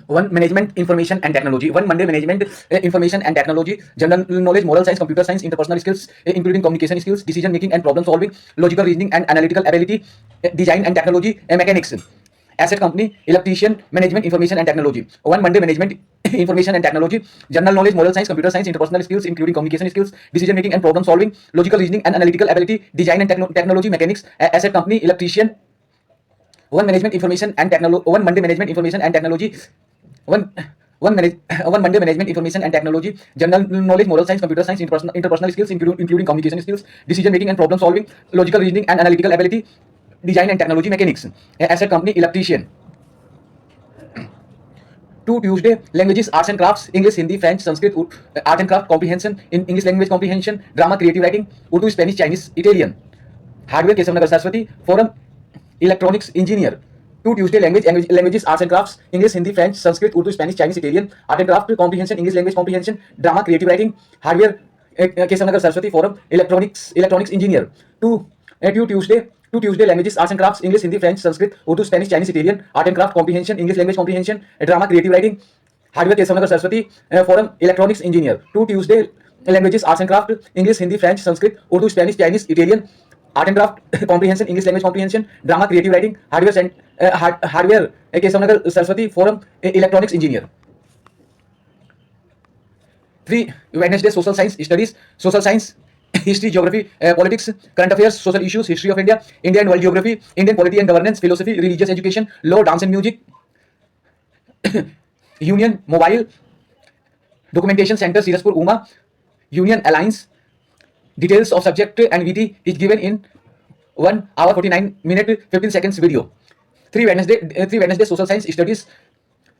One management information and technology. One Monday management information and technology. General knowledge, moral science, computer science, interpersonal skills, including communication skills, decision making and problem solving, logical reasoning and analytical ability, design and technology, mechanics. Asset company, electrician, management information and technology. One Monday management information and technology. General knowledge, moral science, computer science, interpersonal skills, including communication skills, decision making and problem solving, logical reasoning and analytical ability, design and technology, mechanics. Asset company, electrician. One management information and technology. One Monday management information and technology. One one Monday management information and technology. General knowledge, moral science, computer science, interpersonal skills, including communication skills, decision making and problem solving, logical reasoning and analytical ability, design and technology, mechanics. Asset company, electrician. To Tuesday, languages, arts and crafts, English, Hindi, French, Sanskrit, art and craft comprehension, in English language comprehension, drama, creative writing, Urdu, Spanish, Chinese, Italian. Hardware, Kesavnagar Saraswati, forum, electronics engineer. To Tuesday, languages, arts and crafts, English, Hindi, French, Sanskrit, Urdu, Spanish, Chinese, Italian, art and craft comprehension, English language comprehension, drama, creative writing, hardware, Kesavnagar Saraswati, forum, electronics engineer. To Tuesday, languages, arts and crafts, English, Hindi, French, Sanskrit, Urdu, Spanish, Chinese, Italian, art and craft comprehension, English language comprehension, drama, creative writing, hardware, Kesavnagar Saraswati, forum, electronics engineer. To Tuesday, languages, arts and craft, English, Hindi, French, Sanskrit, Urdu, Spanish, Chinese, Italian, art and craft comprehension, English language comprehension, drama, creative writing, hardware, Kesavnagar Saraswati, forum, electronics engineer. 3. Wednesday, social science studies, social science, history, geography, politics, current affairs, social issues, history of India, India and world geography, Indian polity and governance, philosophy, religious education, law, dance and music, Union Mobile, documentation center, Siraspur, Uma, Union Alliance. Details of subject and VT is given in 1 hour 49 minute 15 seconds video. 3 Wednesday social science studies,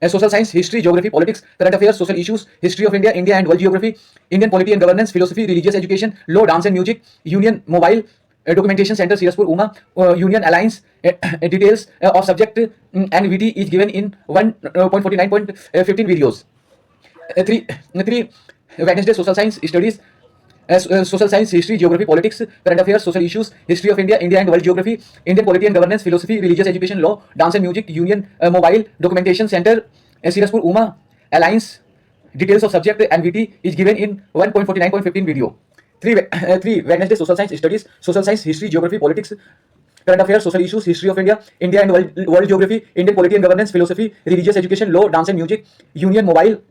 social science, history, geography, politics, current affairs, social issues, history of India, India and world geography, Indian polity and governance, philosophy, religious education, law, dance and music, Union Mobile, documentation center, Siraspur, Uma, Union Alliance. Details of subject and VT is given in 1.49.15 videos. 3 Wednesday social science studies, social science, history, geography, politics, current affairs, social issues, history of India, India and world geography, Indian polity and governance, philosophy, religious education, law, dance and music, Union Mobile, documentation center, Siraspur, Uma, Alliance. Details of subject and VT is given in 1.49.15 video. 3 Wednesday social science studies, social science, history, geography, politics, current affairs, social issues, history of India, India and world geography, Indian polity and governance, philosophy, religious education, law, dance and music, Union Mobile,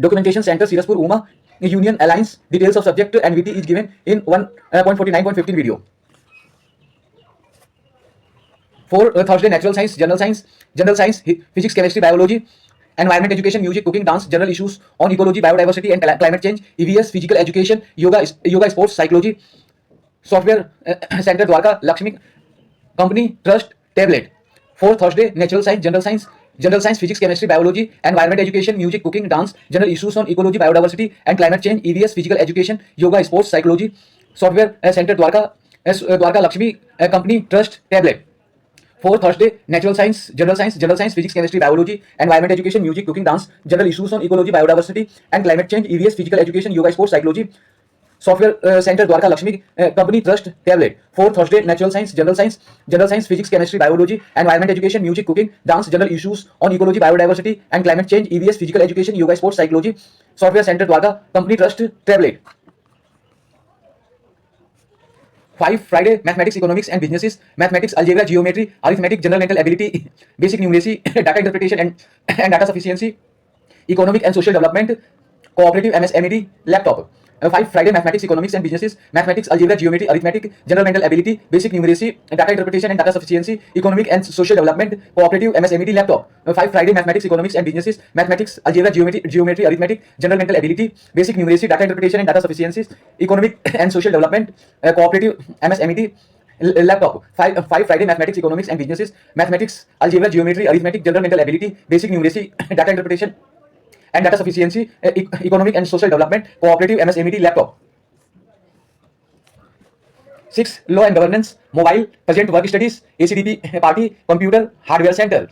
documentation center, Siraspur, Uma, Union Alliance. Details of subject and VT is given in 1.49.15 video. 4 Thursday, natural science, general science, physics, chemistry, biology, environment education, music, cooking, dance, general issues on ecology, biodiversity and climate change, EVS, physical education, yoga, sports, psychology, software center, Dwarka Lakshmi Company Trust, tablet. 4 Thursday, natural science, general science, physics, chemistry, biology, environment education, music, cooking, dance, general issues on ecology, biodiversity and climate change, EVS, physical education, yoga, sports, psychology, software center, Dwarka Lakshmi Company Trust, tablet. 4 Thursday, natural science, general science, physics, chemistry, biology, environment education, music, cooking, dance, general issues on ecology, biodiversity and climate change, EVS, physical education, yoga, sports, psychology, software center, Dwarka Lakshmi Company Trust, tablet. 4 Thursday, natural science, general science, physics, chemistry, biology, environment education, music, cooking, dance, general issues on ecology, biodiversity and climate change, EVS, physical education, yoga, sports, psychology, software center, Dwarka Company Trust, tablet. 5 Friday, mathematics, economics and businesses, mathematics, algebra, geometry, arithmetic, general mental ability, basic numeracy, data interpretation and data sufficiency, economic and social development, cooperative, MS-MED, laptop. 5 Friday, mathematics, economics and businesses, mathematics, algebra, geometry, arithmetic, general mental ability, basic numeracy, data interpretation and data sufficiency, economic and social development, cooperative, MS-MED, laptop. 5 Friday, mathematics, economics and businesses, mathematics, algebra, geometry, arithmetic, general mental ability, basic numeracy, data interpretation and data sufficiencies, economic and social development, cooperative, MS-MED, laptop. 5 Friday, mathematics, economics and businesses, mathematics, algebra, geometry, arithmetic, general mental ability, basic numeracy, data interpretation and data sufficiency, economic and social development, cooperative, MS-MED, laptop. 6 law and governance, mobile, present work studies, ACDP party, computer, hardware center.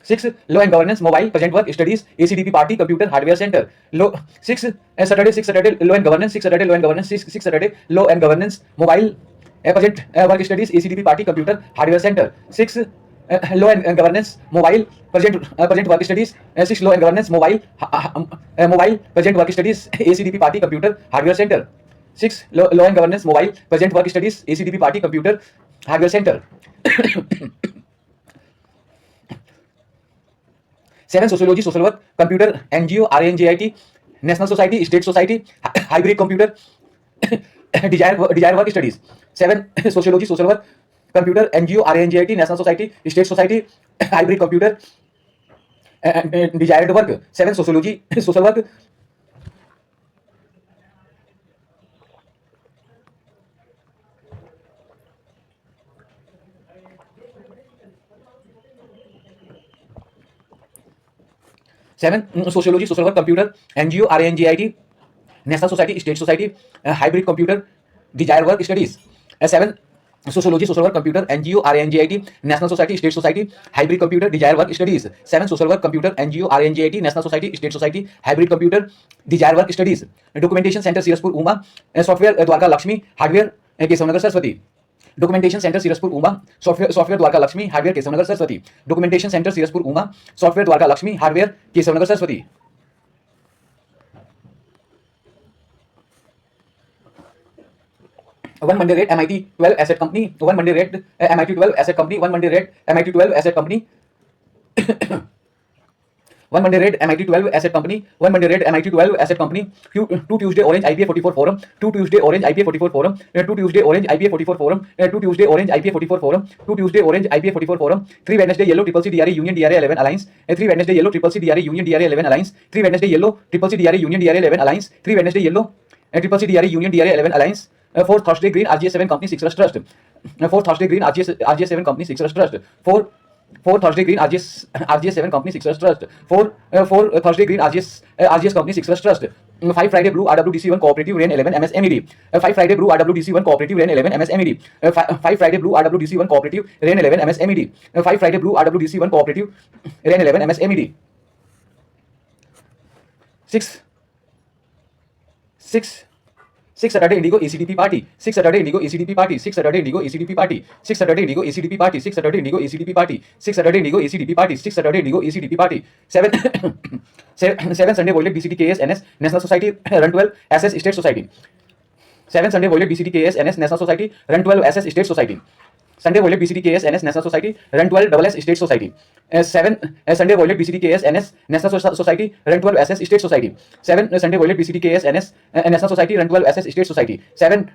6 law and governance, mobile, present work studies, ACDP party, computer, hardware center. 6 Saturday, law and governance, 6 Saturday, law and governance, 6 Saturday, law and governance, mobile, present work studies, ACDP party, computer, hardware center. 6 law and governance, mobile, present work studies. 6 law and governance, mobile, present work studies, ACDP party, computer, hardware center. 6 law and governance, mobile, present work studies, ACDP party, computer, hardware center. 7 sociology, social work, computer, NGO, RNJIT, national society, state society, hybrid computer, desire work studies. 7 sociology, social work, computer, NGO, RNJIT, national society, state society, hybrid computer, desired work. 7 sociology, social work. 7 sociology, social work, computer, NGO, RNJIT, national society, state society, hybrid computer, desire work studies. 7 sociology, social work, computer, NGO, RNJIT, national society, state society, hybrid computer, desire work studies. 7 social work, computer, NGO, RNJIT, national society, state society, hybrid computer, desire work studies. Documentation center, Siraspur, Uma, software, Dwarka Lakshmi, hardware, Kesavnagar, Saraswati. Documentation center, Siraspur, Uma, software, Dwarka Lakshmi, hardware, Kesavnagar, Saraswati. Documentation center, Siraspur, Uma, software, Dwarka Lakshmi, hardware, Kesavnagar, Saraswati. One Monday rate MIT 12 asset company. One Monday rate MIT 12 asset company. One Monday rate MIT 12 asset company. One Monday rate MIT 12 asset company. One Monday rate MIT 12 asset company. 2 Tuesday Orange IPA 44 forum. 2 Tuesday Orange IPA 44 forum. 2 Tuesday Orange IPA 44 forum. 2 Tuesday Orange IPA 44 forum. 2 Tuesday Orange IPA 44 forum. 3 Wednesday Yellow Triple C DRA Union DRA 11 Alliance. 3 Wednesday Yellow Triple C DRA Union DRA 11 Alliance. 3 Wednesday Yellow Triple C DRA Union DRA 11 Alliance. 3 Wednesday Yellow Triple C DRA Union DRA 11 Alliance. 4 Thursday Green RJ7 Company 6 Trust. 4 Thursday Green RJ7 Company 6 Trust. 4 Thursday Green RJ7 Company 6 Trust. 4 Thursday Green RJS Company 6 Trust. 5 Friday Blue RWDC1 Cooperative Rain 11 MS MED. 5 Friday Blue RWDC1 Cooperative Rain 11 MS MED. 5 Friday Blue RWDC1 Cooperative Rain 11 MS MED. 5 Friday Blue RWDC1 Cooperative Rain 11 MS MED. 6 Saturday Indigo ACDP party. 6 Saturday Indigo ACDP party. 6 Saturday Indigo ACDP party. 6 Saturday Indigo ACDP party. 6 Saturday Indigo ACDP party. 6 Saturday Indigo ACDP party. 6 Saturday Indigo ACDP party. 7 Sunday Violet BCT KS NS National Society Run 12 SS State Society. 7 Sunday Violet BCT KS NS National Society Run 12 SS State Society. Sunday Violet BCT KS NS National Society Run 12 SS State Society. 7 Sunday Violet BCT KS NS National Society Run 12 SS State Society. 7 Sunday Violet BCT KS NS National Society Run 12 SS State Society. 7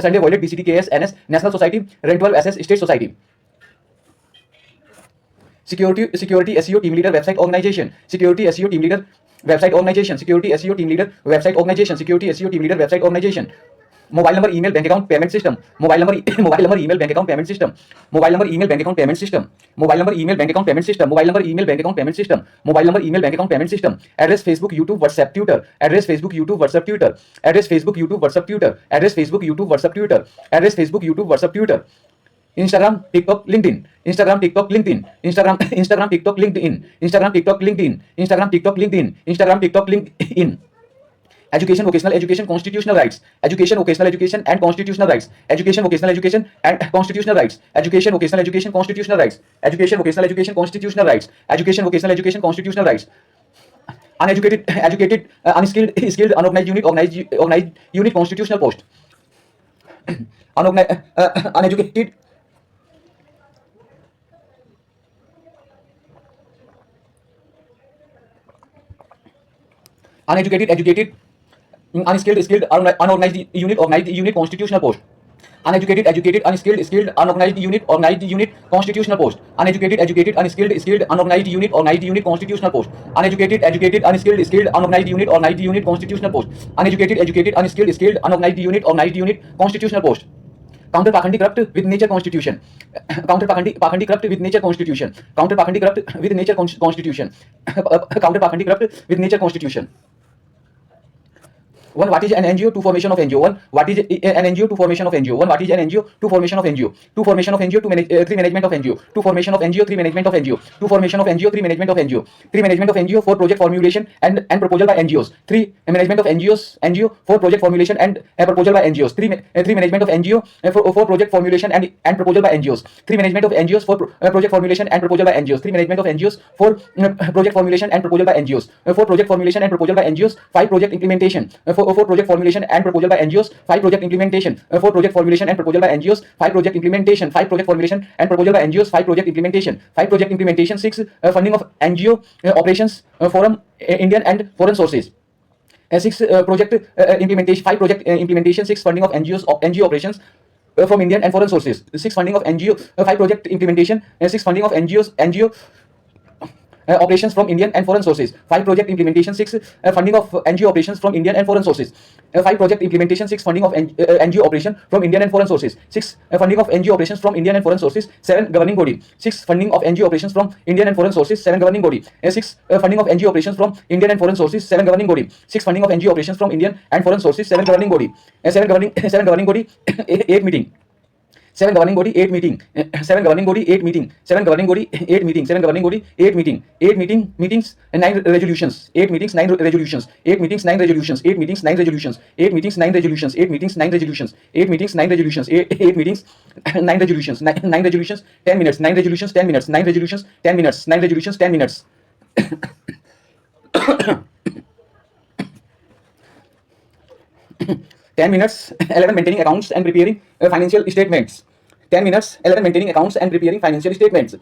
Sunday Violet BCT KS NS National Society Run 12 SS State Society. Security SEO team leader website organization. Security SEO team leader website organization. Security SEO team leader website organization. Security SEO team leader website organization. Mobile number, email, bank account, payment system. Mobile number, email, bank account, payment system. Mobile number, email, bank account, payment system. Mobile number, email, bank account, payment system. Mobile number, email, bank account, payment system. Mobile number, email, bank account, payment system. Address Facebook, YouTube, WhatsApp, Twitter. Address Facebook, YouTube, WhatsApp, Twitter. Address Facebook, YouTube, WhatsApp, Twitter. Address Facebook, YouTube, WhatsApp, Twitter. Address Facebook, YouTube, WhatsApp, Twitter. Instagram, TikTok, LinkedIn. Instagram, TikTok, LinkedIn. Instagram, TikTok, LinkedIn. Instagram, TikTok, LinkedIn. Instagram, TikTok, LinkedIn. Instagram, TikTok, LinkedIn. Education, vocational education, constitutional rights. Education, vocational education and constitutional rights. Education, vocational education and constitutional rights. Education, vocational education, constitutional rights. Education, vocational education, constitutional rights. Education, vocational education, constitutional rights. Uneducated, educated, unskilled, skilled, unorganized unit, organized unit, constitutional post. Uneducated, educated, unskilled, skilled, unorganized unit, organized unit, constitutional post. Uneducated, unskilled, skilled, unorganized unit, organized unit, constitutional post. Uneducated, unskilled, skilled, unorganized unit, organized unit, constitutional post. Uneducated, unskilled, skilled, unorganized unit, organized unit, constitutional post. Uneducated, unskilled, skilled, unorganized unit, organized unit, constitutional post. Counter Pakhandi corrupt with nature constitution. Counter Pakhandi corrupt with nature constitution. Counter Pakhandi corrupt with nature constitution. Counter Pakhandi corrupt with nature constitution. 1. What is an NGO? 2. Formation of NGO. 1. What is an NGO? 2. Formation of NGO. 1. What is an NGO? 2. Formation of NGO. 2. Formation of NGO. 3. Management of NGO. 2. Formation of NGO. 3. Management of NGO. 2. Formation of NGO. 3. Management of NGO. 3. Management of NGO. 4. Project formulation and proposal by NGOs. 3. Management of NGO. 4. Project formulation and proposal by NGOs. 3. Management of NGO. 4. Project formulation and proposal by NGOs. 3. Management of NGOs. 4. Project formulation and proposal by NGOs. 3. Management of NGOs. 4. Project formulation and proposal by NGOs. 4. Project formulation and proposal by NGOs. 5. Project implementation. 4. Project formulation and proposal by NGOs. 5. Project implementation. 4. Project formulation and proposal by NGOs. 5. Project implementation. 5. Project formulation and proposal by NGOs. 5. Project implementation. 5. Project implementation. 6. Funding of NGO operations from Indian and foreign sources. 6. Project implementation. 5. Project implementation. 6. Funding of NGO operations from Indian and foreign sources. 6. Funding of NGO. 5. Project implementation. 6. Funding of NGO operations from Indian and foreign sources. 5. Project implementation. 6. Funding of NGO operations from Indian and foreign sources. 5. Project implementation. 6. Funding of NGO operation from Indian and foreign sources. 6. Funding of NGO operations from Indian and foreign sources. 7. Governing body. 6. Funding of NGO operations from Indian and foreign sources. 7. Governing body. 6. Funding of NGO operations from Indian and foreign sources. 7. Governing body. 6. Funding of NGO operations from Indian and foreign sources. 7. Governing body. 7 governing body. 8 meeting. 7 governing body 8 meeting. 7 governing body 8 meeting. 7 governing body 8 meeting. 7 governing body 8 meeting. 8 meetings and 9 resolutions. 8 meetings 9 resolutions. 8 meetings 9 resolutions. 8 meetings 9 resolutions. 8 meetings 9 resolutions. 8 meetings 9 resolutions. 8 meetings 9 resolutions. 8 meetings 9 resolutions. 9 resolutions 10 minutes. 9 resolutions 10 minutes. 9 resolutions 10 minutes. 9 resolutions 10 minutes. 10 minutes. 11. Maintaining accounts and preparing financial statements. 10 minutes. 11. Maintaining accounts and preparing financial statements.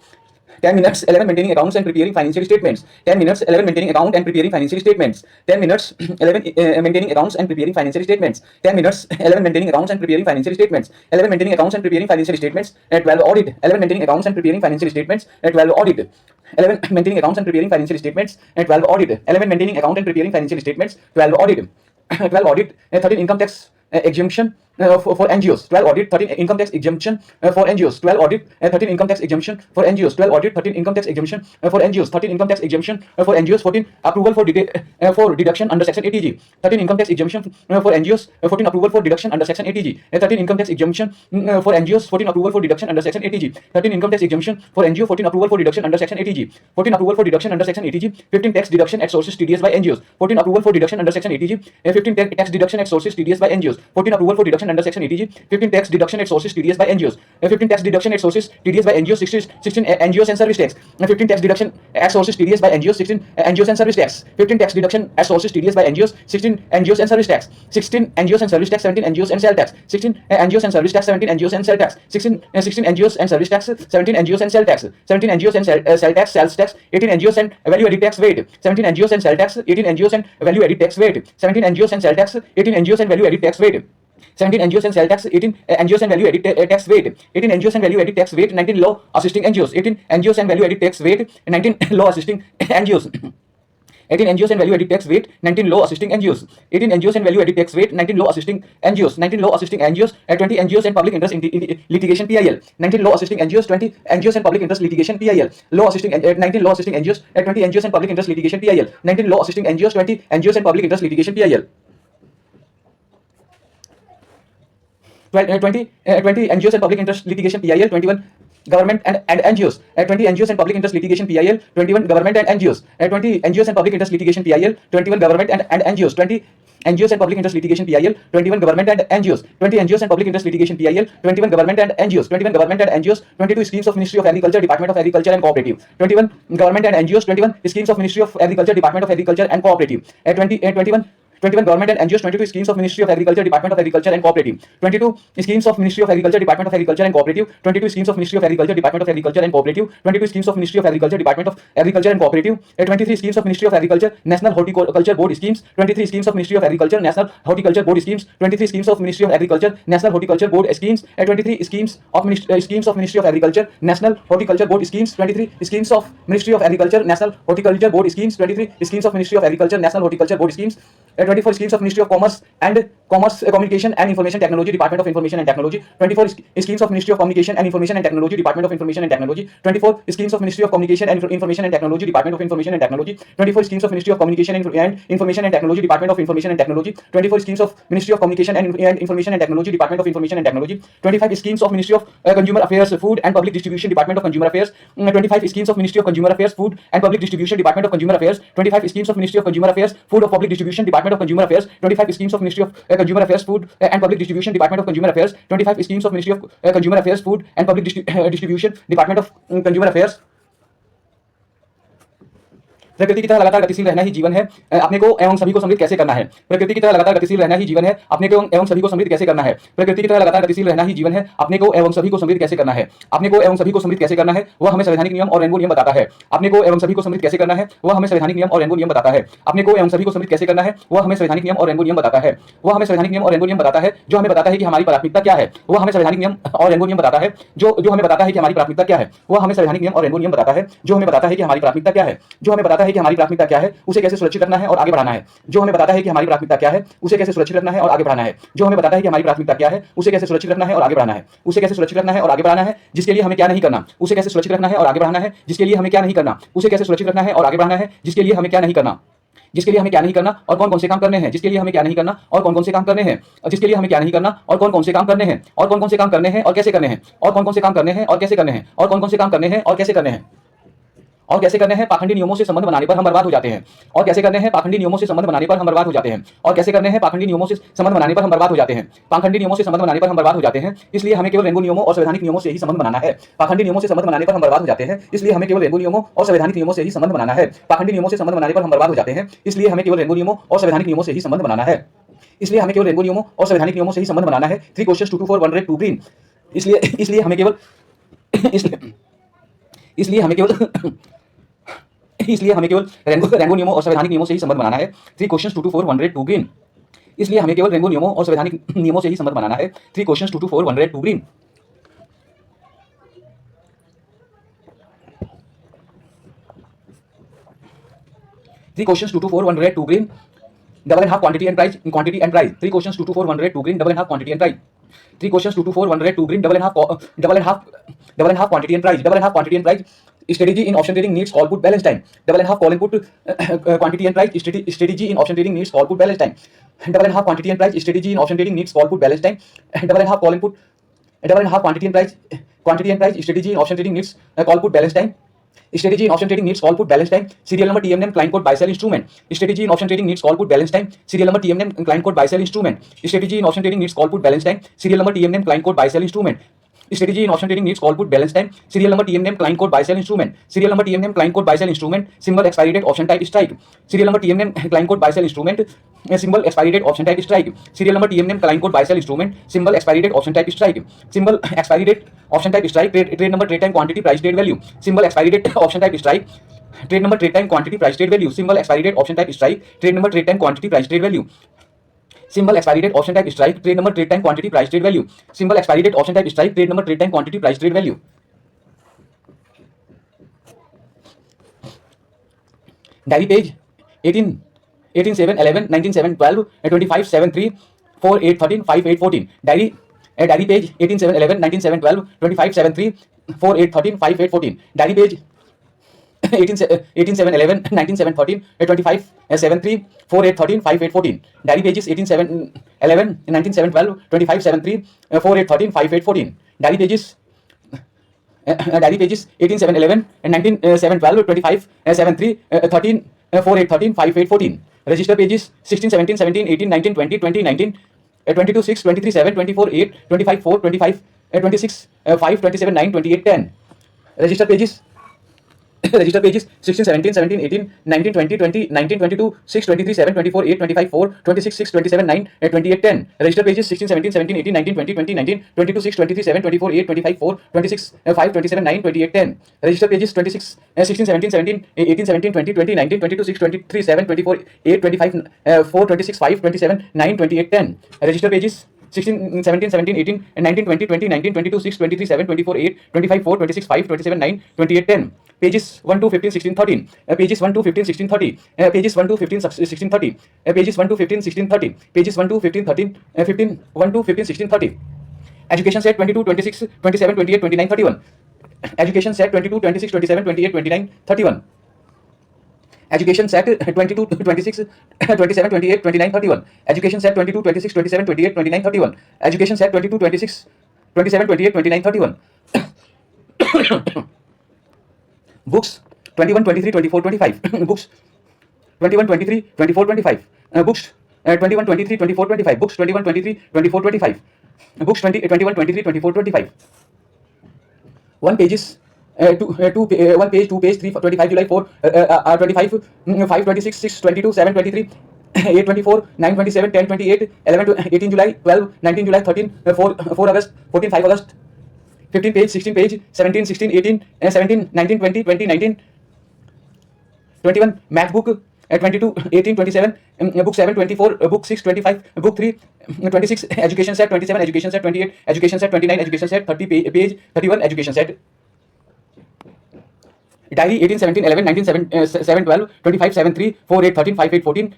10 minutes. 11. Maintaining accounts and preparing financial statements. 10 minutes. 11. Maintaining account and preparing financial statements. 10 minutes. 11. Maintaining accounts and preparing financial statements. 10 minutes. 11. Maintaining accounts and preparing financial statements. 11. Maintaining accounts and preparing financial statements. 12. Audit. 11. Maintaining accounts and preparing financial statements. 12. Audit. 11. Maintaining accounts and preparing financial statements. 12. Audit. 11. Maintaining account and preparing financial statements. 12. Audit. 12. Audit. 13. Income tax exemption for NGOs. 12. Audit. 13. Income tax exemption for NGOs. 12. Audit. 13. Income tax exemption for NGOs. 12. Audit. 13. Income tax exemption for NGOs. 13. Income tax exemption for NGOs. 14. Approval for deduction under Section 80G. 13. Income tax exemption for NGOs. 14. Approval for deduction under Section 80G. 13. Income tax exemption for NGOs. 14. Approval for deduction under Section 80G. 13. Income tax exemption for NGO. 14. Approval for deduction under Section 80G. 14. Approval for deduction under Section 80G. 15. Tax deduction at sources TDS by NGOs. 14. Approval for deduction under Section 80G. 15. Tax deduction at sources TDS by NGOs. 14. Approval for deduction under Section 80G. 15. Tax deduction at sources TDS by NGOs. 15. Tax deduction at sources TDS by NGOs. 16. NGOs and service tax. 15. Tax deduction at sources TDS by NGOs. 16. NGOs and service tax. 15. Tax deduction at sources TDS by NGOs. 16. NGOs and service tax. 16. NGOs and service tax. 17. NGOs and sell tax. 16. NGOs and service tax. 17. NGOs and sell tax. 16. NGOs and service tax. 17. NGOs and sell tax. 17. NGOs and sell tax. Sales tax. 18. NGOs and value added tax rate. 17. NGOs and sell tax. 18. NGOs and value added tax rate. 17. NGOs and sell tax. 18. NGOs and value added tax rate. 17. NGOs and sell tax. 18. NGOs and value added tax rate. 18. NGOs and value added tax rate. 19. Law assisting NGOs. 18. NGOs and value added tax rate. 19. Law assisting NGOs. 18. NGOs and value added tax rate. 19. Law assisting NGOs. 18. NGOs and value added tax rate. 19. Law assisting NGOs. 19. Law assisting NGOs. 20. NGOs and public interest litigation PIL. 19. Law assisting NGOs. 20. NGOs and public interest litigation PIL. Law assisting 19. Law assisting NGOs. 20. NGOs and public interest litigation PIL. 19. Law assisting NGOs. 20. NGOs and public interest litigation PIL. 20 NGOs and public interest litigation PIL. 21 government and NGOs. 20 NGOs and public interest litigation PIL. 21 government and NGOs. 20 NGOs and public interest litigation PIL. 21 government and NGOs. 20 NGOs and public interest litigation PIL. 21 government and NGOs. 20 NGOs and public interest litigation PIL. 21 government and NGOs. 21 government and NGOs. 22 schemes of Ministry of Agriculture, Department of Agriculture and Cooperative. 21 government and NGOs. 21 schemes of Ministry of Agriculture, Department of Agriculture and Cooperative. 21 government and NGOs. 22 schemes of Ministry of Agriculture, Department of Agriculture and Cooperative. 22 schemes of Ministry of Agriculture, Department of Agriculture and Cooperative. 22 schemes of Ministry of Agriculture, Department of Agriculture and Cooperative. 22 schemes of Ministry of Agriculture, Department of Agriculture and Cooperative. 23 schemes of Ministry of Agriculture, National Horticulture Board schemes. 23 schemes of Ministry of Agriculture, National Horticulture Board schemes. 23 schemes of Ministry of Agriculture, National Horticulture Board schemes. 23 schemes of Ministry of Agriculture, National Horticulture Board schemes. 23 schemes of Ministry of Agriculture, National Horticulture Board schemes. 23 schemes of Ministry of Agriculture, National Horticulture Board schemes. 24 schemes of Ministry of Commerce Communication and Information Technology, Department of Information and Technology. 24 schemes of Ministry of Communication and Information and Technology, Department of Information and Technology. 24 schemes of Ministry of Communication and Information and Technology, Department of Information and Technology. 24 schemes of Ministry of Communication and Information and Technology, Department of Information and Technology. 24 schemes of Ministry of Communication and Information and Technology, Department of Information and Technology. 25 schemes of Ministry of Consumer Affairs, Food and Public Distribution, Department of Consumer Affairs. 25 schemes of Ministry of Consumer Affairs, Food and Public Distribution, Department of Consumer Affairs. 25 schemes of Ministry of Consumer Affairs, Food of Public Distribution, Department of Consumer Affairs. 25 schemes of Ministry of Consumer Affairs, Food and Public Distribution, Department of Consumer Affairs. 25 schemes of Ministry of Consumer Affairs, Food and Public Distribution, Department of Consumer Affairs. प्रकृति की तरह लगातार गतिशील रहना ही जीवन है, अपने को एवं सभी को समृद्ध कैसे करना है। प्रकृति की तरह लगातार गतिशील रहना ही जीवन है, अपने को एवं सभी को समृद्ध कैसे करना है। प्रकृति की तरह लगातार गतिशील रहना ही जीवन है, अपने को एवं सभी को समृद्ध कैसे करना है। अपने को एवं सभी को समृद्ध कैसे करना है वह हमें संवैधानिक नियम और रेनबो नियम बताता है। अपने को एवं सभी को समृद्ध कैसे करना है वह हमें संवैधानिक नियम और रेनबो नियम बताता है। अपने को एवं सभी को समृद्ध कैसे करना है वह हमें संवैधानिक नियम और रेनबो नियम बताता है। वह हमें संवैधानिक नियम और रेनबो नियम बताता है जो हमें बताता है कि हमारी प्राथमिकता क्या है। वह हमें संवैधानिक नियम और रेनबो नियम बताता है जो हमें बताता है कि हमारी प्राथमिकता क्या है। वह हमें संवैधानिक नियम और रेनबो नियम बताता है जो हमें बताता है कि हमारी प्राथमिकता क्या है। जो हमें बताता है कि हमारी प्राथमिकता क्या है उसे कैसे सुरक्षित रखना है और आगे बढ़ाना है। जो हमें बताता है कि हमारी प्राथमिकता क्या है उसे कैसे सुरक्षित रखना है और आगे बढ़ाना है। जो हमें बताता है कि हमारी प्राथमिकता क्या है उसे कैसे सुरक्षित रखना है और आगे बढ़ाना है। उसे कैसे सुरक्षित रखना है और आगे बढ़ाना है जिसके लिए हमें क्या नहीं करना। उसे कैसे सुरक्षित रखना है और आगे बढ़ाना है जिसके लिए हमें क्या नहीं करना। उसे कैसे सुरक्षित रखना है और आगे बढ़ाना है जिसके लिए हमें क्या नहीं करना। जिसके लिए हमें क्या नहीं करना और कौन कौन से काम करने हैं। जिसके लिए हमें क्या नहीं करना और कौन कौन से काम करने हैं। जिसके लिए हमें क्या नहीं करना और कौन कौन से काम करने हैं और कौन कौन से काम करने हैं और कैसे करने हैं और कौन कौन से काम करने हैं और कैसे करने हैं और कौन कौन से काम करने हैं और कैसे करने हैं और कैसे करने हैं। पाखंडी नियमों से संबंध बनाने पर हम बर्बाद हो जाते हैं। और कैसे करने हैं पाखंडी नियमों से संबंध बनाने पर हम बर्बाद हो जाते हैं। और कैसे करने हैं पाखंडी नियमों से संबंध बनाने पर हम बर्बाद हो जाते हैं। पाखंडी नियमों से संबंध बनाने पर हम बर्बाद हो जाते हैं, इसलिए हमें केवल रेनबो नियमों और संवैधानिक नियमों से ही संबंध बनाना है। पाखंडी नियमों से संबंध बनाने पर हम बर्बाद हो जाते हैं, इसलिए हमें केवल रेनबो नियमों और संवैधानिक नियमों से ही संबंध बनाना है। पाखंडी नियमों से संबंध बनाने पर हम बर्बाद हो जाते हैं, इसलिए हमें केवल रेनबो नियमों और संवैधानिक नियमों से ही संबंध बनाना है। इसलिए हमें केवल रेनबो नियमों और संवैधानिक नियमों से ही संबंध बनाना है। 3 क्वेश्चंस 2 to 4 1 red 2 green। इसलिए हमें केवल रेनबो नियमों और संवैधानिक नियमों से ही संबंध बनाना है। 3 क्वेश्चंस 2 to 4 1 red 2 green। इसलिए हमें केवल रेनबो नियमों और संवैधानिक नियमों से ही संबंध बनाना है। 3 questions 2 to 4 1 red 2 green। 3 questions 2 to 4 1 red 2 green, double and half quantity and price, quantity and price। 3 questions 2 to 4 1 red 2 green, double and half quantity and price। 3 questions 2 to 4 1 red 2 green, double and half quantity and price, double and half quantity and price। Strategy in option trading needs call put balance time। double and half call input quantity and price, strategy in option trading needs call put balance time। double and half quantity and price, strategy in option trading needs call put balance time। double and half call input, double and half quantity and price, strategy in option trading needs call put balance time। Strategy in option trading needs call put balance time। Serial number TM name client code buy sell instrument। Strategy in option trading needs call put balance time। Serial number TM name client code buy sell instrument। Strategy in option trading needs call put balance time। Serial number TM name client code buy sell instrument। Strategy in option trading needs call put balance time। Serial number TM name client code buy sell instrument। Serial number TM name client code buy sell instrument। Symbol expiry date option type strike। Serial number TM name client code buy sell instrument। Symbol expiry date option type strike। Serial number TM name client code buy sell instrument। Symbol expiry date option type strike। Symbol expiry date option type strike। Trade number, trade time, quantity, price, trade value। Symbol expiry date option type strike। Trade number, trade time, quantity, price, trade value। Symbol expiry date option type strike। Trade number, trade time, quantity, price, trade value। Symbol expiry date option type strike। Trade number, trade time, quantity, price, trade value। Symbol expiry date option type strike। Trade number, trade time, quantity, price, trade value। Diary page 18 7 11 19 7 12 25 7 3 4 8 13 5 8 14। Diary page 18 7 11 19 7 12 25 7 3 4 8 13 5 8 14। Diary page 18 7 11 19 7 13 25 7 3 4 8 13 5 8 14। Diary pages 18 7 11 19 7 12 25 7 3 4 8 13 5 8 14। Diary pages 18 7 11 19 7 12 25 7 3 13 4 8 13 5 8 14। Register pages 16 17 17 18 19 20 20 19 22 6 23 7 24 8 25 4 25 26 5 27 9 28 10। Register pages 16 17 17 18 19 20 20 19 22 6 23 7 24 8 25 4 26 6 27 9 28 10। Register pages 16 17 17 18 19 20 20 19 22 6 23 7 24 8 25 4 26 5 27 9 28 10। Register pages 26 16 17 17 18 17 20 20 19 22 6 23 7 24 8 25 4 26 5 27 9 28 10। Register pages 16, 17, 17, 18, and 19, 20, 20, 19, 22, 6, 23, 7, 24, 8, 25, 4, 26, 5, 27, 9, 28, 10. Pages 1 to 15, 16, 13. Pages 1 to 15, 16, 30. Pages 1 to 15, 16, 30. Pages 1 to 15, 16, 30. Pages 1 to 15, 13, 15, 1 to 15, 16, 30. Education set 22, 26, 27, 28, 29, 31. Education set 22, 26, 27, 28, 29, 31. Education set 22, 26, 27, 28, 29, 31. Education set 22, 26, 27, 28, 29, 31. Education set 22, 26, 27, 28, 29, 31. Books 21, 23, 24, 25. Books 21, 23, 24, 25. Books 21, 23, 24, 25. Books 21, 23, 24, 25. Books 21, 23, 24, 25. One pages. One page, 2 page, 3, 25 July 4, 25, 5, 26, 6, 22, 7, 23, 8, 24, 9, 27, 10, 28, 11, 18 July, 12, 19 July, 13, 4, 4 August, 14, 5 August, 15 page, 16 page, 17, 16, 18, 17, 19, 20, 20, 19, 21, math book, 22, 18, 27, book 7, 24, book 6, 25, book 3, 26, education set, 27, education set, 28, education set, 29, education set, 30 page, 31, education set. Diary 18, 17, 11, 19, 7, 12, 25, 7, 3, 4, 8, 13, 5, 8, 14.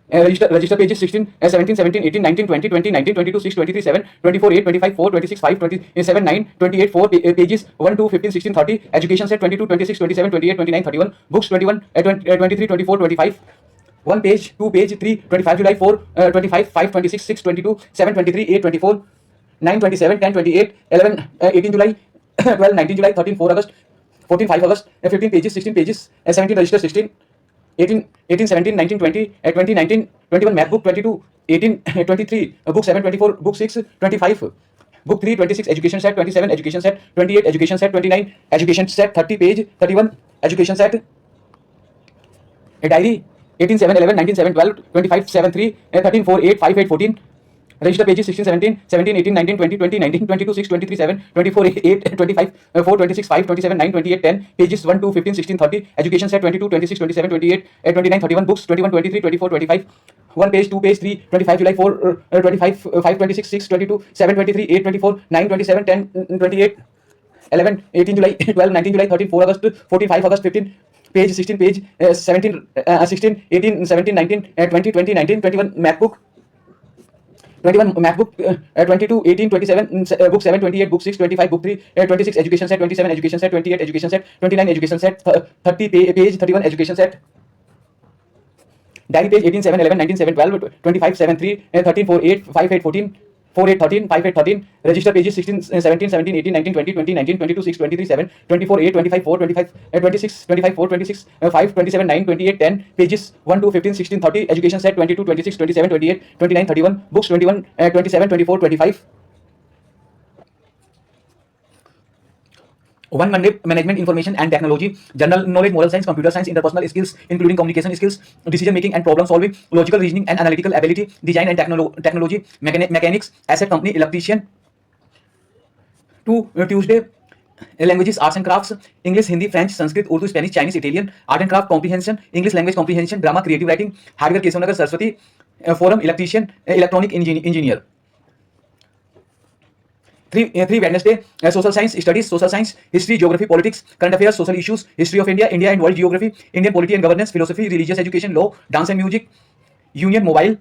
Register pages 16, 17, 17, 18, 19, 20, 20, 19, 22, 6, 23, 7, 24, 8, 25, 4, 26, 5, 27, 9, 28, 4, pages 1, 2, 15, 16, 30. Education set 22, 26, 27, 28, 29, 31. Books 21, 23, 24, 25. 1 page, 2 page, 3, 25 July 4, 25, 5, 26, 6, 22, 7, 23, 8, 24, 9, 27, 10, 28, 11, 18 July, 12, 19 July, 13, 4 August, 14, 5 August, 15 pages, 16 pages, 17 register 16, 18, 18, 17, 19, 20, 20, 19, 21 math book 22, 18, 23, book 7, 24, book 6, 25, book 3, 26, education set 27, education set 28, education set 29, education set 30 page, 31, education set, a diary 18, 7, 11, 19, 7, 12, 25, 7, 3, 13, 4, 8, 5, 8, 14. Register pages 16, 17, 17, 18, 19, 20, 20, 19, 22, 6, 23, 7, 24, 8, 25, 4, 26, 5, 27, 9, 28, 10. Pages 1, 2, 15, 16, 30. Education set 22, 26, 27, 28, 29, 31. Books 21, 23, 24, 25. 1 page, 2 page, 3, 25 July 4, 25, 5, 26, 6, 22, 7, 23, 8, 24, 9, 27, 10, 28, 11, 18 July, 12, 19 July, 13, 4 August, 14, 5 August, 15. Page 16, page 17, 16, 18, 17, 19, 20, 20, 19, 21. Math book 21 math book 22, 18, 27, book 7, 28, book 6, 25, book 3, 26, education set 27, education set 28, education set 29, education set 30, page 31, education set. Diary page 18, 7, 11, 19, 7, 12, 25, 7, 3, 13, 4, 8, 5, 8, 14, 4, 8, 13, 5, 8, 13. Register pages 16, 17, 17, 18, 19, 20, 20, 19, 22, 6, 23, 7, 24, 8, 25, 4, 25, 26, 25, 4, 26, 5, 27, 9, 28, 10. Pages 1 to 15, 16, 30. Education set 22, 26, 27, 28, 29, 31. Books 21, 27, 24, 25. One Monday management, information and technology, general knowledge, moral science, computer science, interpersonal skills, including communication skills, decision making and problem solving, logical reasoning and analytical ability, design and technology, mechanics, asset company, electrician. Tuesday, languages, arts and crafts, English, Hindi, French, Sanskrit, Urdu, Spanish, Chinese, Italian, art and craft comprehension, English language comprehension, drama, creative writing, hardware, Kesavnagar, Saraswati, forum, electrician, electronic engineer. 3 Wednesday, social science studies, social science, history, geography, politics, current affairs, social issues, history of India, India and world geography, Indian polity and governance, philosophy, religious education, law, dance and music, union mobile,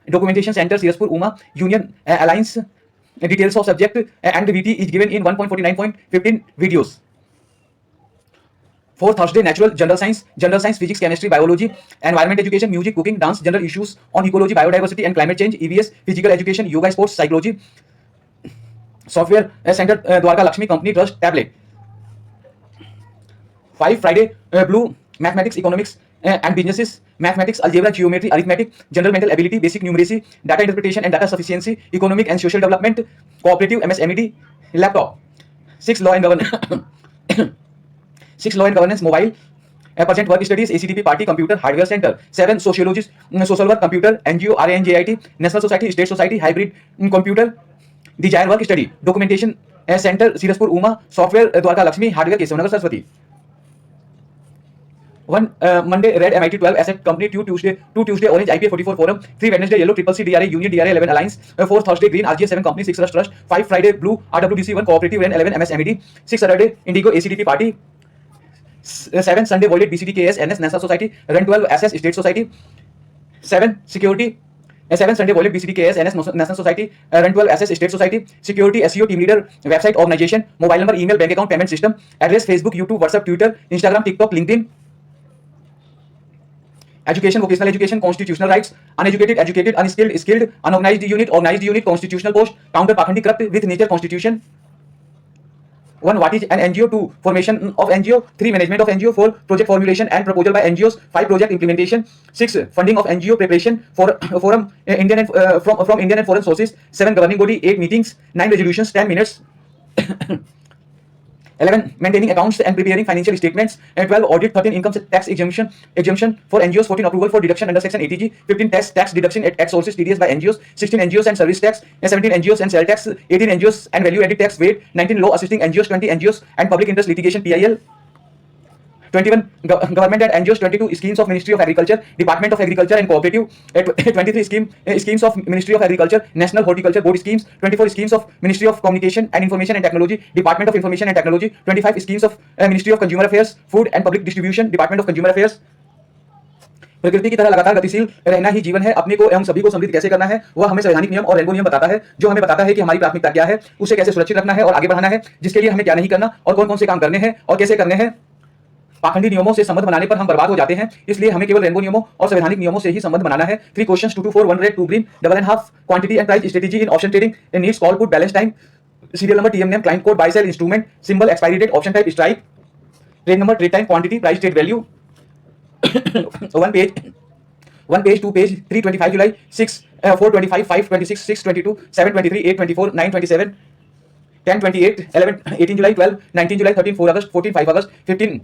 documentation center, Siraspur, UMA, union alliance, details of subject and the VT is given in 1.49.15 videos. For Thursday, natural, general science, physics, chemistry, biology, environment education, music, cooking, dance, general issues on ecology, biodiversity and climate change, EVS, physical education, yoga, sports, psychology, software center, Dwarka Lakshmi Company Trust tablet. 5 Friday, blue, mathematics, economics and businesses, mathematics, algebra, geometry, arithmetic, general mental ability, basic numeracy, data interpretation and data sufficiency, economic and social development, cooperative, MSMED, laptop. 6 law and governance 6 law and governance, mobile, percent work studies, ACTP party, computer, hardware center. 7 sociologist, social work, computer, NGO, RANJIT, national society, state society, hybrid, computer, desire work study, documentation center, Siraspur, UMA, software, Dwarka Lakshmi, hardware, Kesavnagar, Saraswati. 1 Monday Red MIT 12 Asset Company, 2 Tuesday Orange IPA 44 Forum, 3 Wednesday Yellow Triple C DRA Union DRA 11 Alliance, 4 Thursday Green RGA 7 Company 6 Rush Trust, 5 Friday Blue RWDC 1 Cooperative and 11 MS MED, 6 Saturday Indigo ACDP Party, 7 Sunday Violet BCDKS NS National Society, Run 12 SS State Society, 7 Security 7 Sunday Violet BCDKS NS National Society, Run 12 SS State Society, Security SEO Team Leader, Website Organization, Mobile Number, Email, Bank Account, Payment System, Address Facebook, YouTube, WhatsApp, Twitter, Instagram, TikTok, LinkedIn, Education, Vocational Education, Constitutional Rights, Uneducated, Educated, Unskilled, Skilled, Unorganized Unit, Organized Unit, Constitutional Post, Counter Pakhandi Corrupt with Nature Constitution. 1 What is an NGO? 2 Formation of NGO. 3 Management of NGO. 4 Project formulation and proposal by NGOs. 5 Project implementation. 6 Funding of NGO preparation for forum Indian and from Indian and foreign sources. 7 Governing body. 8 Meetings. 9 Resolutions. 10 minutes. 11 Maintaining accounts and preparing financial statements. 12 Audit. 13 Income tax exemption for NGOs. 14 Approval for deduction under section 80G. 15 tax deduction at sources TDS by NGOs. 16 NGOs and service tax. 17 NGOs and sale tax. 18 NGOs and value added tax weight. 19 Law assisting NGOs. 20 NGOs and public interest litigation PIL. 21 Government and NGOs. 22 Schemes of Ministry of Agriculture, Department of Agriculture and Cooperative. 23 Schemes of Ministry of Agriculture, National Horticulture Board Schemes. 24 Schemes of Ministry of Communication and Information and Technology, Department of Information and Technology. 25 Schemes of Ministry of Consumer Affairs, Food and Public Distribution, Department of Consumer Affairs. प्रकृति की तरह लगातार गतिशील रहना ही जीवन है। अपने को एवं सभी को समृद्ध कैसे करना है वह हमें संवैधानिक नियम और रेनबो नियम बताता है, जो हमें बताता है कि हमारी प्राथमिकता क्या है, उसे कैसे सुरक्षित रखना है और आगे बढ़ाना है, जिसके लिए हमें क्या नहीं करना और कौन कौन से काम करने हैं और कैसे करने हैं। पाखंडी नियमों से संबंध बनाने पर हम बर्बाद हो जाते हैं, इसलिए हमें केवल रेनबो नियमों और संवैधानिक नियमों से ही संबंध बनाना है। 3 questions 2 to 4 1 rate 2 green double and half quantity and price strategy in option trading needs call put balance time serial number TM name client code buy sell instrument symbol expiry date option type strike trade number trade time quantity price trade value. one page 2 page 325 July 6 425 526 622 723 824 927 1028 11 18 July 12 19 July 13 4 August 14 5 August 15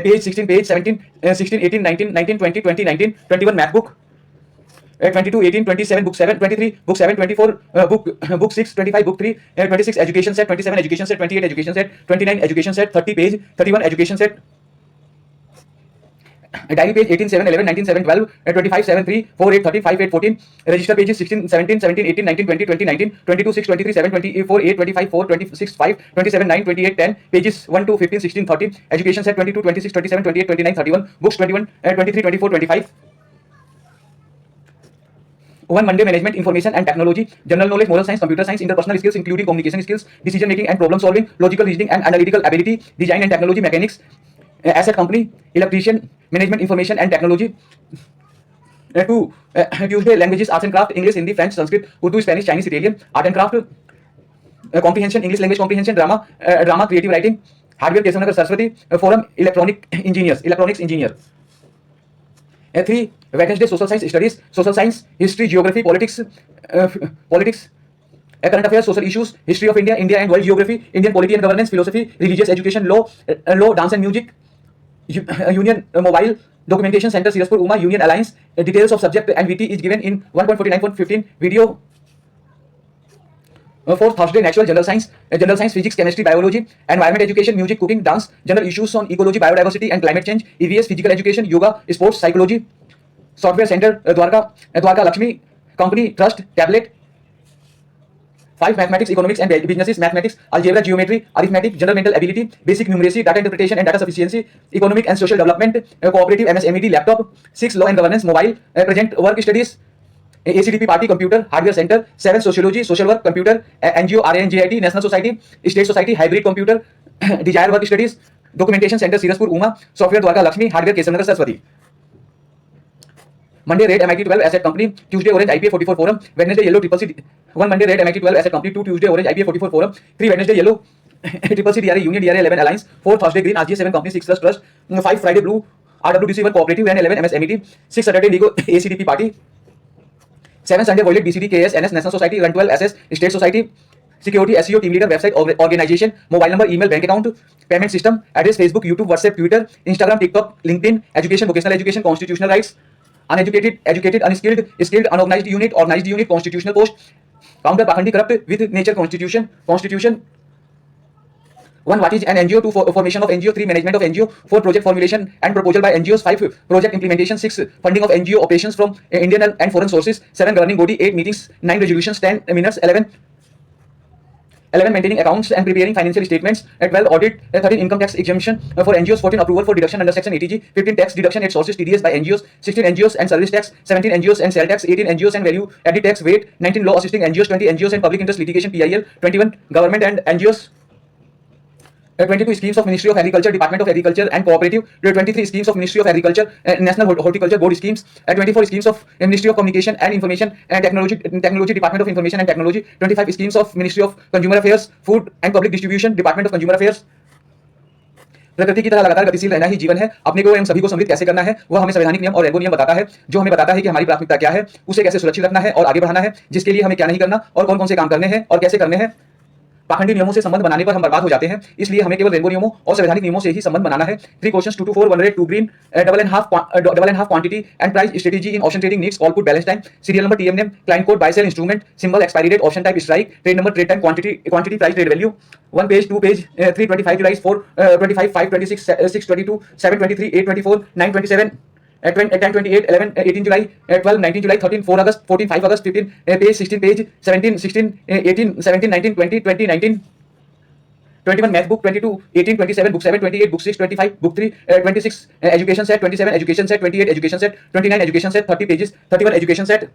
page 16 page 17 16 18 19 19 20 20 19 21 math book 22 18 27 book 7 23 book 7 24 book 6 25 book 3 26 education set 27 education set 28 education set 29 education set 30 page 31 education set diary page 18 7 11 19 7 12 25 7 3 4 8 13 5 8 14 register pages 16 17 17 18 19 20 20 19 22 6 23 7 24 8 25 4 26 5 27 9 28 10 pages 1 2 15 16 13 education set 22 26 27 28 29 31 books 21 23 24 25 1 Monday Management Information and Technology, General Knowledge, Moral Science, Computer Science, Interpersonal Skills including Communication Skills, Decision Making and Problem Solving, Logical Reasoning and Analytical Ability, Design and Technology, Mechanics, Asset Company, Electrician, Management Information and Technology. 2 Tuesday Languages, Arts and Craft, English, Hindi, French, Sanskrit, Urdu, Spanish, Chinese, Italian, Art and Craft, Comprehension, English Language Comprehension, Drama, Creative Writing, Hardware, Kesavnagar Saraswati, Forum, Electronics Engineer. 3 Wednesday Social Science Studies, Social Science, History, Geography, Politics, Current Affairs, Social Issues, History of India, India and World Geography, Indian Polity and Governance, Philosophy, Religious Education, Law, Dance and Music, Union Mobile, Documentation Center, Siraspur, UMA, Union Alliance. Details of subject and VT is given in 1.49.15 video. 4th Thursday Natural General Science, Physics, Chemistry, Biology, Environment Education, Music, Cooking, Dance, General Issues on Ecology, Biodiversity and Climate Change, EVS, Physical Education, Yoga, Sports, Psychology, Software Center, Dwarka Lakshmi Company, Trust, Tablet. 5 Mathematics, Economics and Businesses, Mathematics, Algebra, Geometry, Arithmetic, General Mental Ability, Basic Numeracy, Data Interpretation and Data Sufficiency, Economic and Social Development, Cooperative, MSMED, Laptop. 6 Law and Governance, Mobile, Present Work Studies, ACDP Party, Computer, Hardware Center. 7 Sociology, Social Work, Computer, NGO, RANJIT, National Society, State Society, Hybrid Computer, Desire Work Studies, Documentation Center, Siraspur, UMA, Software, Dwarka Lakshmi, Hardware, Kesavnagar Saraswati. Monday Red MIT 12 Asset Company, Tuesday Orange IPA 44 Forum, Wednesday Yellow Triple C. 1 Monday Red MIT 12 Asset Company, 2 Tuesday Orange IPA 44 Forum, 3 Wednesday Yellow Triple C DRA Union DRA 11 Alliance, 4 Thursday Green RGA 7 Company 6 Trust, 5 Friday Blue RWDC 1 Cooperative and 11 MS MED, 6 Saturday Indigo ACDP Party, 7 Sunday Violet BCDKS NS National Society, Run 12 SS State Society, Security SEO Team Leader, Website Organization, Mobile Number, Email, Bank Account, Payment System, Address Facebook, YouTube, WhatsApp, Twitter, Instagram, TikTok, LinkedIn, Education, Vocational Education, Constitutional Rights, Uneducated, Educated, Unskilled, Skilled, Unorganized Unit, Organized Unit, Constitutional Post, Counter Pakhandi Corrupt with Nature Constitution, 1. What is an NGO? 2. Formation of NGO. 3. Management of NGO. 4. Project formulation and proposal by NGOs. 5. Project implementation. 6. Funding of NGO operations from Indian and foreign sources. 7. Governing body. 8. Meetings. 9. Resolutions. 10. Minutes. 11. Maintaining accounts and preparing financial statements. 12. Audit. 13. Income tax exemption for NGOs. 14. Approval for deduction under section 80G. 15. Tax deduction at sources TDS by NGOs. 16. NGOs and service tax. 17. NGOs and sale tax. 18. NGOs and value added tax. Weight. 19. Law assisting NGOs. 20. NGOs and public interest litigation PIL. 21. Government and NGOs. 22 schemes of Ministry of Agriculture, Department of Agriculture and Cooperative. 23 schemes of Ministry of Agriculture, National Horticulture Board schemes. 24 schemes of Ministry of Communication and Information and Technology, Department of Information and Technology. 25 schemes of Ministry of Consumer Affairs, Food and Public Distribution, Department of Consumer Affairs. प्रकृति की तरह लगातार गतिशील रहना ही जीवन है। अपने को एवं सभी को समृद्ध कैसे करना है वह हमें संवैधानिक नियम और रेनबो नियम बताता है, जो हमें बताता है कि हमारी प्राथमिकता क्या है, उसे कैसे सुरक्षित रखना है और आगे बढ़ाना है, जिसके लिए हमें क्या नहीं करना और कौन कौन से काम करने हैं और कैसे करने हैं। पाखंडी नियमों से संबंध बनाने पर हम बर्बाद हो जाते हैं, इसलिए हमें केवल रेनबो नियमों और संवैधानिक नियमों से ही संबंध बनाना है। 3 questions 2 to 4 1 rate 2 green double and half quantity and price strategy in option trading needs call put balance time serial number TM name client code buy sell instrument symbol expiry date option type strike trade number trade time quantity price trade value 1 page 2 page 325 July 4 25 5 26 6 22 7 23 8 24 9 27 10 28 11 18 July 12 19 July 13 4 August 14 5 August 15 page 16 page 17 16 18 17 19 20 20 19 21 math book 22 18 27 book 7 28 book 6 25 book 3 26 education set 27 education set 28 education set 29 education set 30 pages 31 education set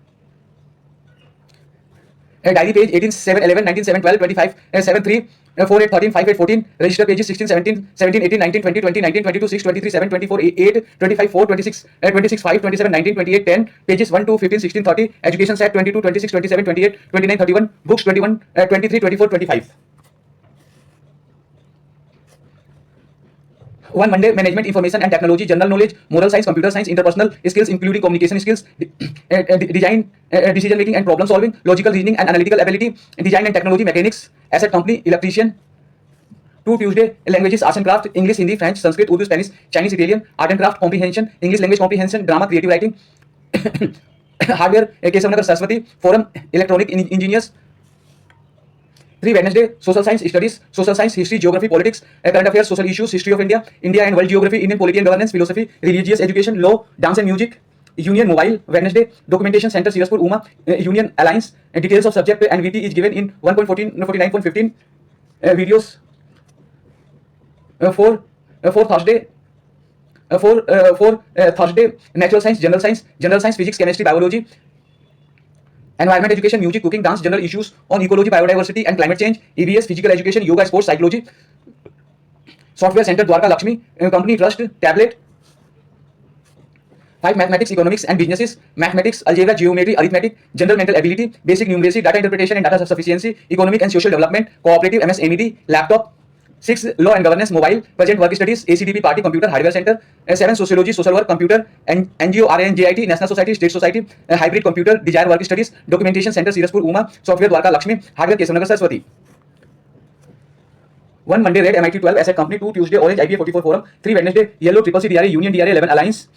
diary page 18 7 11 19 7 12 25 7 3 4 8 13 5 8 14 register pages 16 17 17 18 19 20 20 19 22 6 23 7 24 8 25 4 26 26 5 27 19 28 10 pages 1 2 15 16 30 education set 22 26 27 28 29 31 books 21 23 24 25 1 Monday management information and technology general knowledge moral science computer science interpersonal skills including communication skills design decision making and problem solving logical reasoning and analytical ability design and technology mechanics asset company electrician 2 Tuesday languages arts and craft English Hindi French Sanskrit Urdu Spanish Chinese Italian art and craft comprehension English language comprehension drama creative writing hardware Kesavnagar Saraswati forum electronic engineers 3 Wednesday social science studies social science history geography politics current affairs social issues history of India and world geography Indian polity and governance philosophy religious education law dance and music union mobile Wednesday documentation center Siraspur UMA union alliance details of subject and VT is given in 1.14 videos for Thursday Thursday natural science general science physics chemistry biology environment education music cooking dance general issues on ecology biodiversity and climate change EVS physical education yoga sports psychology software center Dwarka Lakshmi company trust tablet 5 mathematics economics and businesses mathematics algebra geometry arithmetic general mental ability basic numeracy data interpretation and data sufficiency economic and social development cooperative MS MED laptop 6 law and governance mobile present work studies ACDP party computer hardware center 7 sociology social work computer and NGO RNJIT national society state society hybrid computer desire work studies documentation center Siraspur UMA software Dwarka Lakshmi hardware Kesavnagar Saraswati 1 Monday red MIT 12 asset company 2 Tuesday orange IBA 44 forum 3 Wednesday yellow triple C DRA union DRA 11 alliance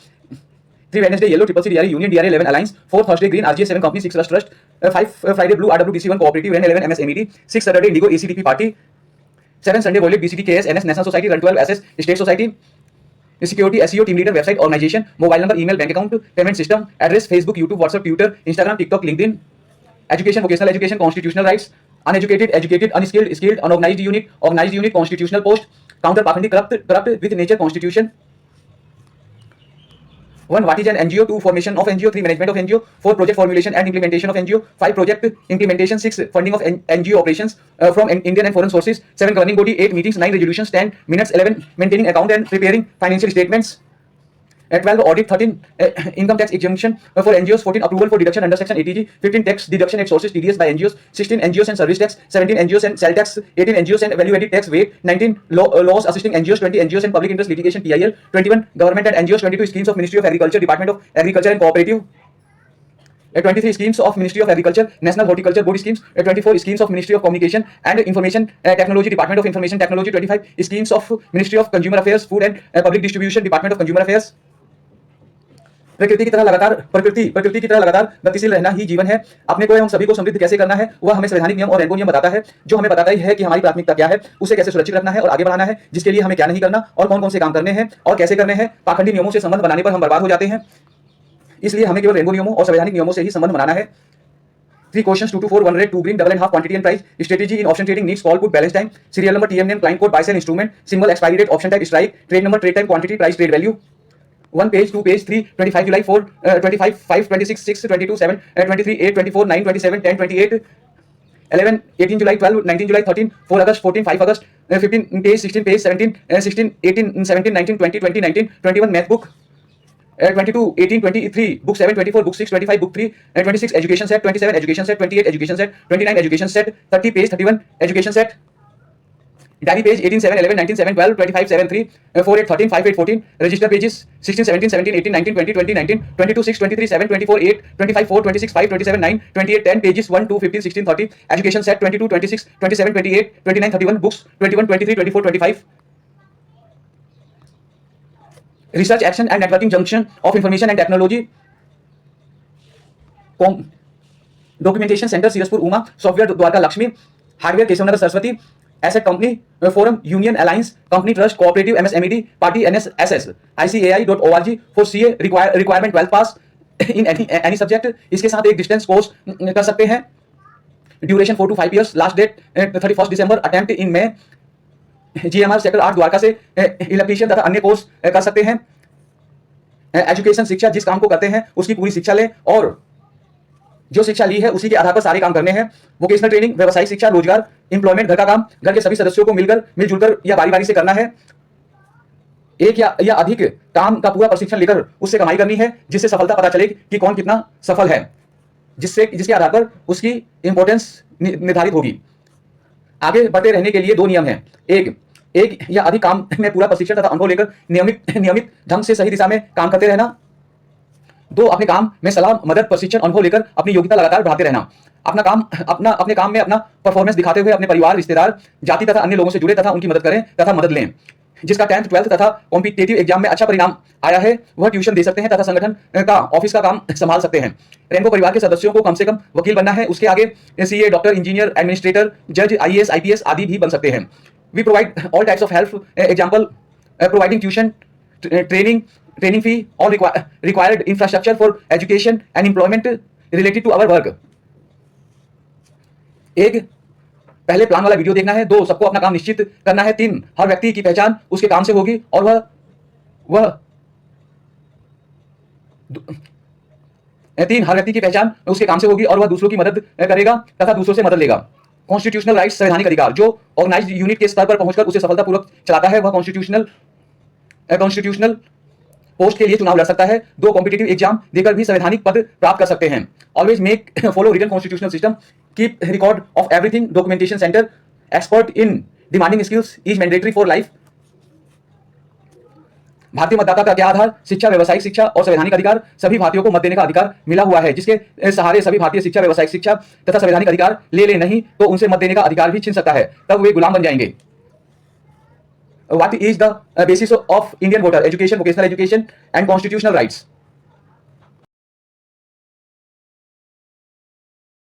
3 Wednesday yellow triple C DRA union DRA 11 alliance 4 Thursday green RGA 7 company 6 trust 5 Friday blue RWDC 1 cooperative REN 11 MS MED 6 Saturday indigo ACDP party 7 Sunday violet BCD KS NS national society run 12 SS state society security SEO team leader website organization mobile number email bank account payment system address Facebook YouTube WhatsApp Twitter Instagram TikTok LinkedIn education vocational education constitutional rights uneducated educated unskilled skilled unorganized unit constitutional post counter pakhandi corrupt with nature constitution 1 what is an NGO 2 formation of NGO 3 management of NGO 4 project formulation and implementation of NGO 5 project implementation 6 funding of NGO operations from Indian and foreign sources 7 governing body 8 meetings 9 resolutions 10 minutes 11 maintaining account and preparing financial statements 12 audit 13 income tax exemption for NGOs 14 approval for deduction under section 80G 15 tax deduction at sources TDS by NGOs 16 NGOs and service tax 17 NGOs and sale tax 18 NGOs and value added tax weight 19 laws assisting NGOs 20 NGOs and public interest litigation PIL 21 government and NGOs 22 schemes of Ministry of Agriculture Department of Agriculture and Cooperative 23 schemes of Ministry of Agriculture National Horticulture Board schemes 24 schemes of Ministry of Communication and Information Technology Department of Information Technology 25 schemes of Ministry of Consumer Affairs Food and Public Distribution Department of Consumer Affairs प्रकृति की तरह लगातार गतिशील रहना ही जीवन है। अपने को एवं सभी को समृद्ध कैसे करना है वह हमें संवैधानिक नियम और रेनबो नियम बताता है, जो हमें बताता ही है कि हमारी प्राथमिकता क्या है, उसे कैसे सुरक्षित रखना है और आगे बढ़ाना है, जिसके लिए हमें क्या नहीं करना और कौन कौन से काम करने हैं और कैसे करने हैं। पाखंडी नियमों से संबंध बनाने पर हम बर्बाद हो जाते हैं, इसलिए हमें केवल रेनबो नियमों और संवैधानिक नियमों से ही संबंध बनाना है। 3 questions 2 to 4 1 rate 2 green double and half quantity and price strategy in option trading needs call put balance time serial number TM name client code buy sell instrument symbol expiry date option type strike trade number trade time quantity price trade value 1 page 2 page 3 25 July 4 25 5 26 6 22 7 23 8 24 9 27 10 28 11 18 July 12 19 July 13 4 August 14 5 August 15 page 16 page 17 16 18 17 19 20 20 19 21 math book 22 18 23 book 7 24 book 6 25 book 3 26 education set 27 education set 28 education set 29 education set 30 page 31 education set diary page 18 7 11 19 7 12 25 7 3 4 8 13 5 8 14 register pages 16 17 17 18 19 20 20 19 22 6 23 7 24 8 25 4 26 5 27 9 28 10 pages 1 2 15 16 30 education set 22 26 27 28 29 31 books 21 23 24 25 research action and networking junction of information and technology documentation center Sirspur Uma software Dwarka Lakshmi hardware Keshavnagar Saraswati asset company forum union alliance company trust cooperative MSMED party NSSS ICAI.org for CA requirement 12 pass in any subject. इसके साथ एक distance course कर सकते हैं, duration 4 to 5 years, last date 31 दिसंबर, attempt in May. GMR sector 8 Dwarka से electrician तथा अन्य कोर्स कर सकते हैं। एजुकेशन शिक्षा, जिस काम को करते हैं उसकी पूरी शिक्षा लें और जो शिक्षा ली है उसी के आधार पर सारे काम करने हैं। वोकेशनल ट्रेनिंग, व्यवसायिक शिक्षा, रोजगार, एम्प्लॉयमेंट, घर का काम घर के सभी सदस्यों को मिलजुल कर या बारी बारी से करना है। एक या अधिक काम का पूरा प्रशिक्षण लेकर उससे कमाई करनी है, जिससे सफलता पता चले कि कौन कितना सफल है, जिसके आधार पर उसकी इंपॉर्टेंस निर्धारित होगी। आगे बढ़ते रहने के लिए 2 नियम हैं। एक या अधिक काम में पूरा प्रशिक्षण तथा अनुभव लेकर नियमित ढंग से सही दिशा में काम करते रहना। 2 अपने काम में सलाह, मदद, प्रशिक्षण, अनुभव लेकर अपनी योग्यता लगातार बढ़ाते रहना। अपने काम में अपना परफॉर्मेंस दिखाते हुए अपने परिवार, रिश्तेदार, जाति तथा अन्य लोगों से जुड़े तथा उनकी मदद करें तथा मदद लें। जिसका 10th 12th तथा कॉम्पिटिटिव एग्जाम में अच्छा परिणाम आया है वह ट्यूशन दे सकते हैं तथा संगठन का ऑफिस का काम संभाल सकते हैं। रेनबो परिवार के सदस्यों को कम से कम वकील बनना है, उसके आगे सीए, डॉक्टर, इंजीनियर, एडमिनिस्ट्रेटर, जज, IAS, IPS आदि भी बन सकते हैं। We provide all types of help, example providing tuition, training fee, all required infrastructure for education and employment related to our work. एक, पहले प्लान वाला वीडियो देखना है। 2, सबको अपना काम निश्चित करना है। 3, हर व्यक्ति की पहचान उसके काम से होगी और वह दूसरों की मदद करेगा तथा दूसरों से मदद लेगा। कॉन्स्टिट्यूशनल राइट्स, संवैधानिक अधिकार, जो ऑर्गेनाइज्ड यूनिट के स्तर पर पहुंचकर उसे सफलतापूर्वक चलाता है वह कॉन्स्टिट्यूशनल पोस्ट के लिए चुनाव लड़ सकता है। 2, कॉम्पिटिटिव एग्जाम देकर भी संवैधानिक पद प्राप्त कर सकते हैं। Always make follow written constitutional system, keep record of everything, documentation centre, expert in demanding skills is mandatory for life. भारतीय मतदाता का क्या आधार? शिक्षा, व्यवसायिक शिक्षा और संवैधानिक अधिकार। सभी भारतीयों को मत देने का अधिकार मिला हुआ है, जिसके सहारे सभी भारतीय शिक्षा, व्यवसायिक शिक्षा तथा संवैधानिक अधिकार ले नहीं तो उनसे मत देने का अधिकार भी छीन सकता है, तब वे गुलाम बन जाएंगे। What is the basis of Indian voter? Education, vocational education and constitutional rights.